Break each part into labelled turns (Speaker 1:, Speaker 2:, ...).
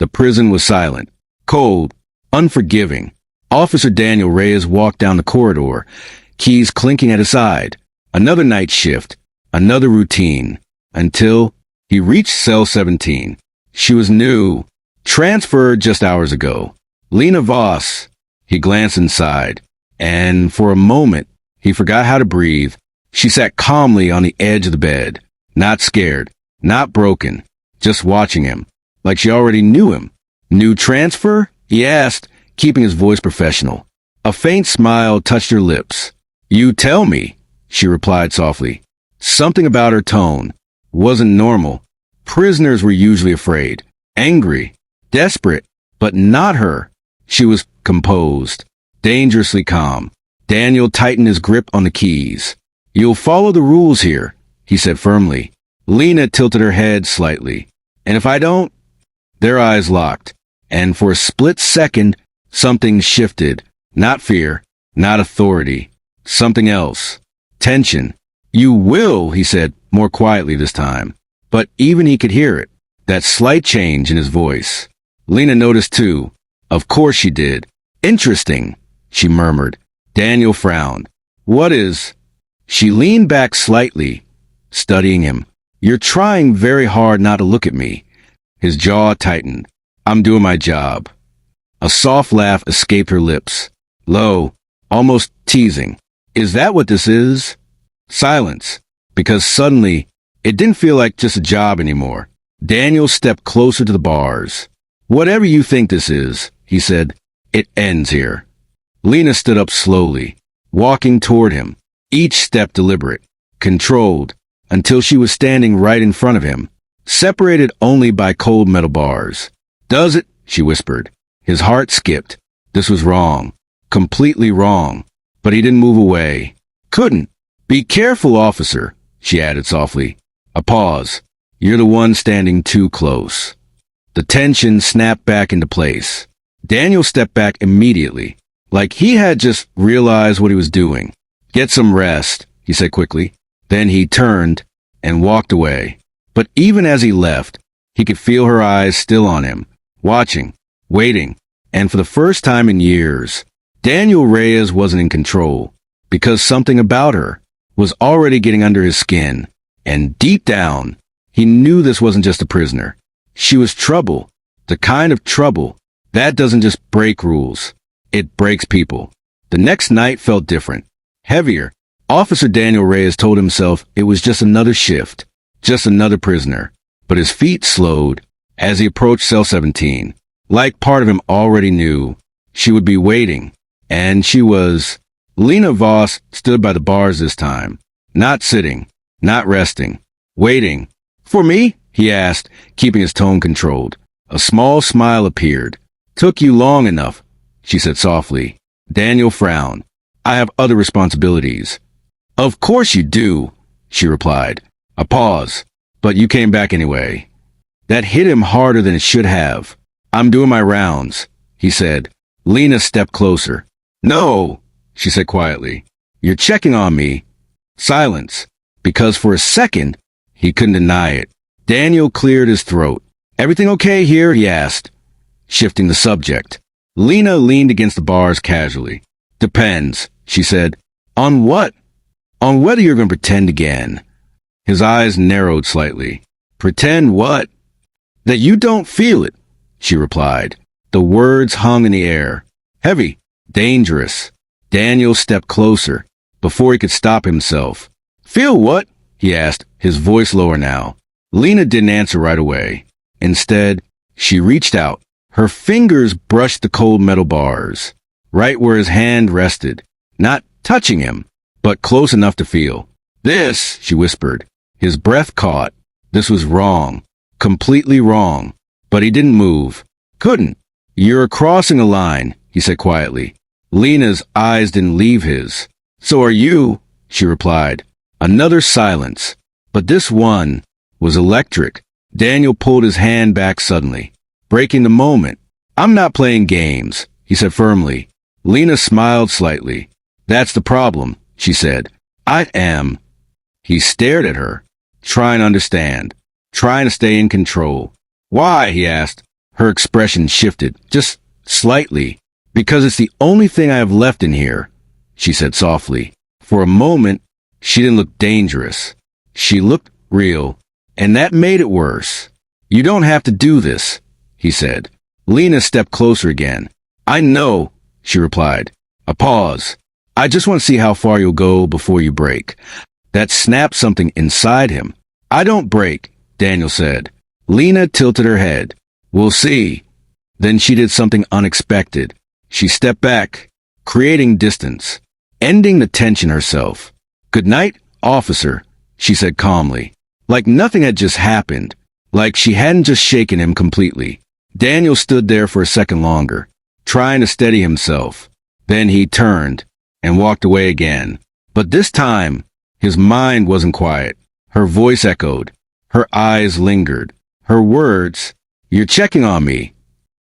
Speaker 1: The prison was silent, cold, unforgiving. Officer Daniel Reyes walked down the corridor, keys clinking at his side. Another night shift, another routine, until he reached cell 17. She was new, transferred just hours ago. Lena Voss. He glanced inside, and for a moment, he forgot how to breathe. She sat calmly on the edge of the bed, not scared, not broken, just watching him, like she already knew him. New transfer? He asked, keeping his voice professional. A faint smile touched her lips. You tell me, she replied softly. Something about her tone wasn't normal. Prisoners were usually afraid, angry, desperate, but not her. She was composed, dangerously calm. Daniel tightened his grip on the keys. You'll follow the rules here, he said firmly. Lena tilted her head slightly. And if I don't? Their eyes locked, and for a split second, something shifted. Not fear, not authority. Something else. Tension. You will, he said, more quietly this time. But even he could hear it, that slight change in his voice. Lena noticed too. Of course she did. Interesting, she murmured. Daniel frowned. What is? She leaned back slightly, studying him. You're trying very hard not to look at me. His jaw tightened. I'm doing my job. A soft laugh escaped her lips. Low, almost teasing. Is that what this is? Silence, because suddenly, it didn't feel like just a job anymore. Daniel stepped closer to the bars. Whatever you think this is, he said, it ends here. Lena stood up slowly, walking toward him, each step deliberate, controlled, until she was standing right in front of him, separated only by cold metal bars. Does it? She whispered. His heart skipped. This was wrong. Completely wrong. But he didn't move away. Couldn't. Be careful, officer, she added softly. A pause. You're the one standing too close. The tension snapped back into place. Daniel stepped back immediately, like he had just realized what he was doing. Get some rest, he said quickly. Then he turned and walked away. But even as he left, he could feel her eyes still on him, watching, waiting, and for the first time in years, Daniel Reyes wasn't in control, because something about her was already getting under his skin, and deep down, he knew this wasn't just a prisoner. She was trouble, the kind of trouble that doesn't just break rules, it breaks people. The next night felt different, heavier. Officer Daniel Reyes told himself it was just another shift, just another prisoner, but his feet slowed as he approached cell 17. Like part of him already knew she would be waiting, and she was. Lena Voss stood by the bars this time, not sitting, not resting, waiting. For me? He asked, keeping his tone controlled. A small smile appeared. Took you long enough, she said softly. Daniel frowned. I have other responsibilities. Of course you do, she replied. A pause. But you came back anyway. That hit him harder than it should have. I'm doing my rounds, he said. Lena stepped closer. No, she said quietly. You're checking on me. Silence, because for a second, he couldn't deny it. Daniel cleared his throat. Everything okay here? He asked, shifting the subject. Lena leaned against the bars casually. Depends, she said. On what? On whether you're going to pretend again. His eyes narrowed slightly. Pretend what? That you don't feel it, she replied. The words hung in the air. Heavy, dangerous. Daniel stepped closer, before he could stop himself. Feel what? He asked, his voice lower now. Lena didn't answer right away. Instead, she reached out. Her fingers brushed the cold metal bars, right where his hand rested, not touching him, but close enough to feel. This, she whispered. His breath caught. This was wrong. Completely wrong. But he didn't move. Couldn't. You're crossing a line, he said quietly. Lena's eyes didn't leave his. So are you, she replied. Another silence. But this one was electric. Daniel pulled his hand back suddenly, breaking the moment. I'm not playing games, he said firmly. Lena smiled slightly. That's the problem, she said. I am. He stared at her, trying to understand, trying to stay in control. Why? He asked. Her expression shifted, just slightly. Because it's the only thing I have left in here, she said softly. For a moment, she didn't look dangerous. She looked real, and that made it worse. You don't have to do this, he said. Lena stepped closer again. I know, she replied. A pause. I just want to see how far you'll go before you break. That snapped something inside him. I don't break, Daniel said. Lena tilted her head. We'll see. Then she did something unexpected. She stepped back, creating distance, ending the tension herself. Good night, officer, she said calmly. Like nothing had just happened. Like she hadn't just shaken him completely. Daniel stood there for a second longer, trying to steady himself. Then he turned and walked away again. But this time, his mind wasn't quiet. Her voice echoed. Her eyes lingered. Her words, "You're checking on me."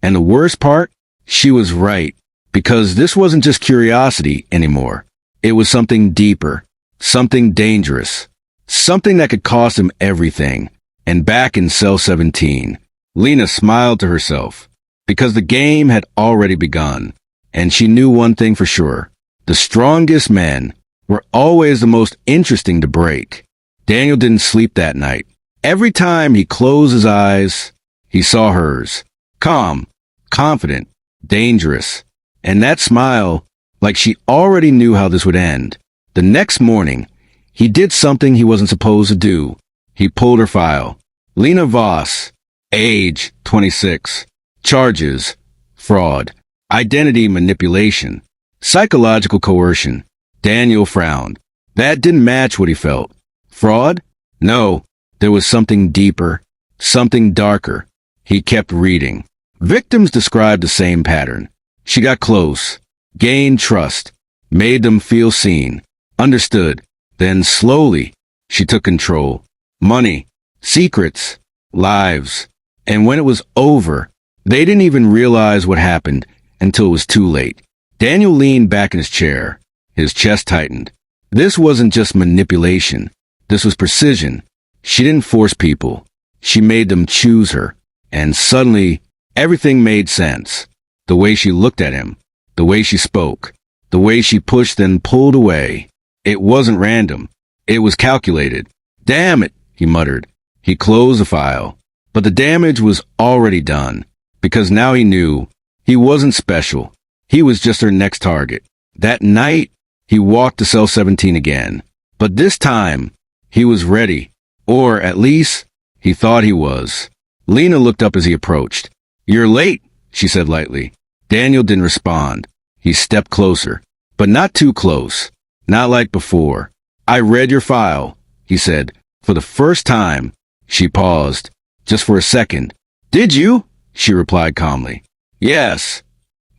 Speaker 1: And the worst part? She was right. Because this wasn't just curiosity anymore. It was something deeper. Something dangerous. Something that could cost him everything. And back in cell 17, Lena smiled to herself. Because the game had already begun. And she knew one thing for sure. The strongest men were always the most interesting to break. Daniel didn't sleep that night. Every time he closed his eyes, he saw hers. Calm, confident, dangerous. And that smile, like she already knew how this would end. The next morning, he did something he wasn't supposed to do. He pulled her file. Lena Voss, age 26, charges, fraud, identity manipulation, psychological coercion. Daniel frowned. That didn't match what he felt. Fraud? No, there was something deeper, something darker. He kept reading. Victims described the same pattern. She got close, gained trust, made them feel seen, understood. Then slowly, she took control. Money, secrets, lives. And when it was over, they didn't even realize what happened until it was too late. Daniel leaned back in his chair. His chest tightened. This wasn't just manipulation. This was precision. She didn't force people. She made them choose her. And suddenly, everything made sense. The way she looked at him, the way she spoke, the way she pushed then pulled away. It wasn't random. It was calculated. Damn it, he muttered. He closed the file. But the damage was already done. Because now he knew he wasn't special. He was just her next target. That night, he walked to cell 17 again. But this time, he was ready. Or at least, he thought he was. Lena looked up as he approached. You're late, she said lightly. Daniel didn't respond. He stepped closer. But not too close. Not like before. I read your file, he said. For the first time, she paused. Just for a second. Did you? She replied calmly. Yes.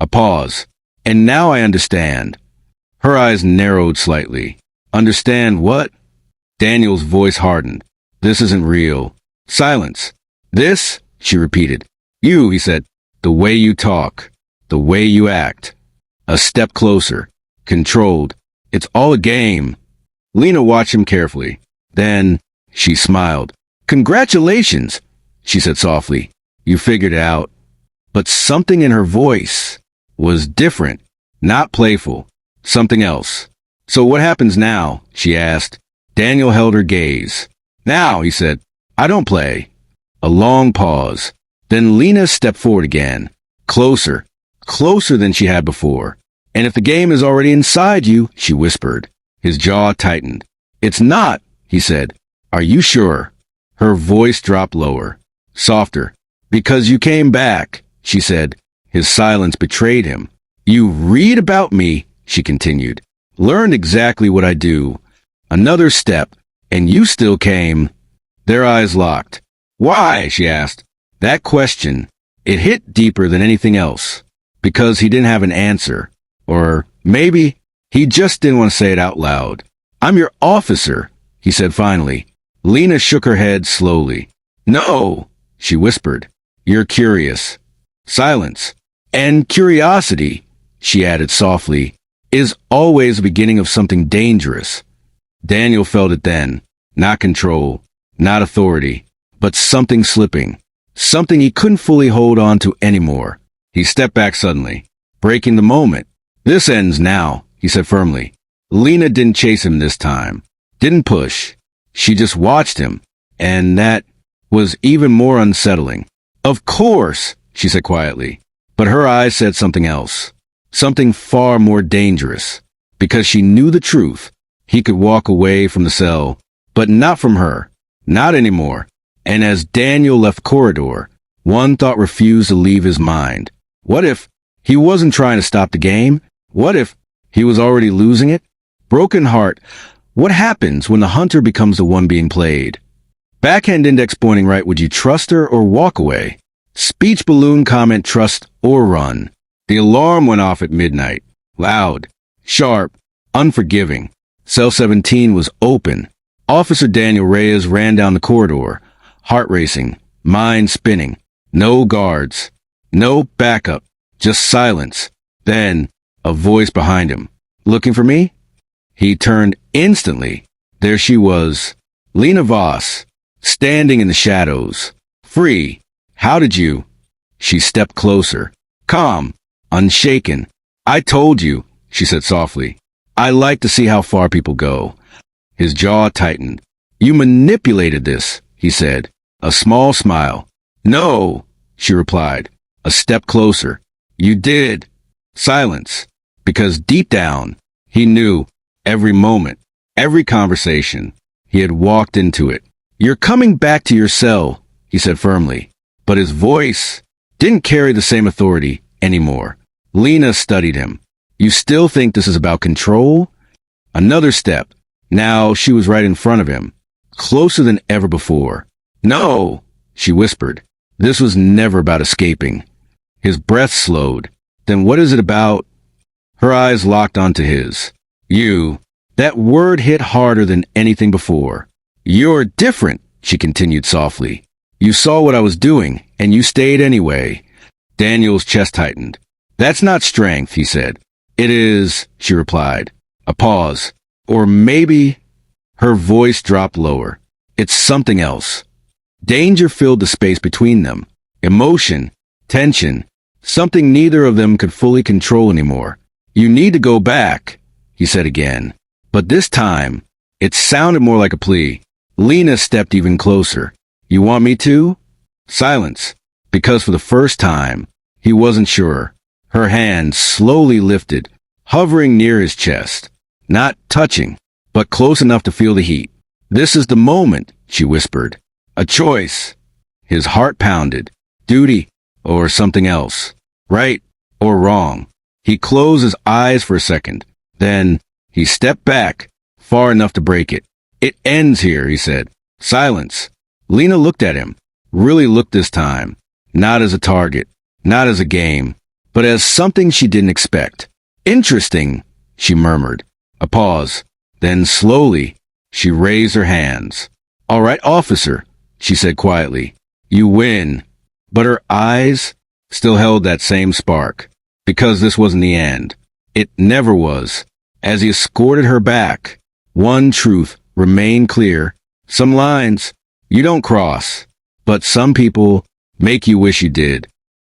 Speaker 1: A pause. And now I understand. Her eyes narrowed slightly. Understand what? Daniel's voice hardened. This isn't real. Silence. This? She repeated. You, he said. The way you talk. The way you act. A step closer. Controlled. It's all a game. Lena watched him carefully. Then, she smiled. Congratulations, she said softly. You figured it out. But something in her voice was different. Not playful. Something else. So what happens now? She asked. Daniel held her gaze. Now, he said. I don't play. A long pause. Then Lena stepped forward again. Closer. Closer than she had before. And if the game is already inside you, she whispered. His jaw tightened. It's not, he said. Are you sure? Her voice dropped lower. Softer. Because you came back, she said. His silence betrayed him. You read about me, she continued. Learned exactly what I do. Another step, and you still came. Their eyes locked. Why? She asked. That question, it hit deeper than anything else. Because he didn't have an answer. Or maybe he just didn't want to say it out loud. I'm your officer, he said finally. Lena shook her head slowly. No, she whispered. You're curious. Silence. And curiosity, she added softly, is always the beginning of something dangerous. Daniel felt it then. Not control, not authority, but something slipping. something he couldn't fully hold on to anymore. He stepped back suddenly, breaking the moment. This ends now, he said firmly. Lena didn't chase him this time, didn't push. She just watched him, and that was even more unsettling. Of course, she said quietly, but her eyes said something else, something far more dangerous, because she knew the truth. He could walk away from the cell, but not from her, not anymore. And as Daniel left the corridor, one thought refused to leave his mind. What if he wasn't trying to stop the game? What if he was already losing it? Broken heart, what happens when the hunter becomes the one being played? Backhand index pointing right, would you trust her or walk away? Speech balloon comment, trust or run. The alarm went off at midnight. Loud, sharp, unforgiving. Cell 17 was open. Officer Daniel Reyes ran down the corridor, heart racing, mind spinning. No guards, no backup, just silence. Then, a voice behind him. Looking for me? He turned instantly. There she was, Lena Voss, standing in the shadows. Free. How did you? She stepped closer. Calm, unshaken. I told you, she said softly. I like to see how far people go. His jaw tightened. You manipulated this, he said. A small smile. No, she replied. A step closer. You did. Silence. Because deep down, he knew every moment, every conversation. He had walked into it. You're coming back to your cell, he said firmly. But his voice didn't carry the same authority anymore. Lena studied him. You still think this is about control? Another step. Now she was right in front of him, closer than ever before. No, she whispered. This was never about escaping. His breath slowed. Then what is it about? Her eyes locked onto his. You. That word hit harder than anything before. You're different, she continued softly. You saw what I was doing, and you stayed anyway. Daniel's chest tightened. That's not strength, he said. It is, she replied. A pause. Or maybe... Her voice dropped lower. It's something else. Danger filled the space between them. Emotion, tension, something neither of them could fully control anymore. You need to go back, he said again. But this time, it sounded more like a plea. Lena stepped even closer. You want me to? Silence. Because for the first time, he wasn't sure. Her hand slowly lifted, hovering near his chest. Not touching, but close enough to feel the heat. This is the moment, she whispered. A choice. His heart pounded. Duty or something else. Right or wrong. He closed his eyes for a second. Then he stepped back, far enough to break it. It ends here, he said. Silence. Lena looked at him. Really looked this time. Not as a target. Not as a game. But as something she didn't expect. Interesting, she murmured. A pause. Then slowly, she raised her hands. All right, officer, she said quietly. You win. But her eyes still held that same spark. Because this wasn't the end. It never was. As he escorted her back, one truth remained clear. Some lines you don't cross, but some people make you wish you did.